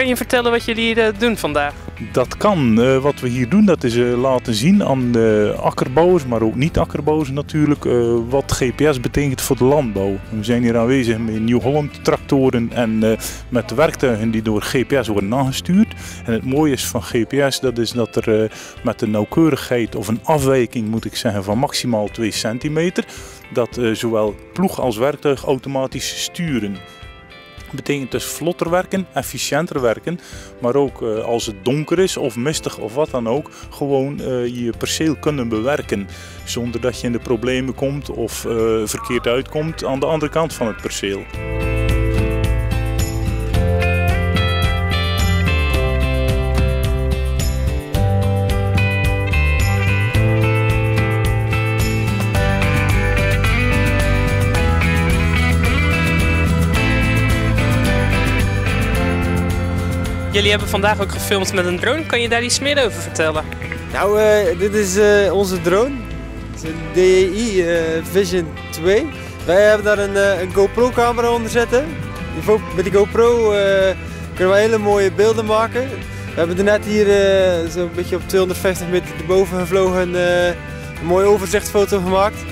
Kan je vertellen wat jullie hier doen vandaag? Dat kan. Wat we hier doen, dat is laten zien aan akkerbouwers, maar ook niet-akkerbouwers natuurlijk, wat GPS betekent voor de landbouw. We zijn hier aanwezig met New-Holland tractoren en met werktuigen die door GPS worden aangestuurd. En het mooie is van GPS, dat is dat er met een nauwkeurigheid of een afwijking, moet ik zeggen, van maximaal 2 centimeter, dat zowel ploeg als werktuig automatisch sturen. Dat betekent dus vlotter werken, efficiënter werken, maar ook als het donker is of mistig of wat dan ook, gewoon je perceel kunnen bewerken. Zonder dat je in de problemen komt of verkeerd uitkomt aan de andere kant van het perceel. Jullie hebben vandaag ook gefilmd met een drone. Kan je daar iets meer over vertellen? Nou, dit is onze drone. Het is een DJI Vision 2. Wij hebben daar een GoPro camera onder zitten. Met die GoPro kunnen we hele mooie beelden maken. We hebben er net hier zo'n beetje op 250 meter erboven gevlogen een mooie overzichtsfoto gemaakt.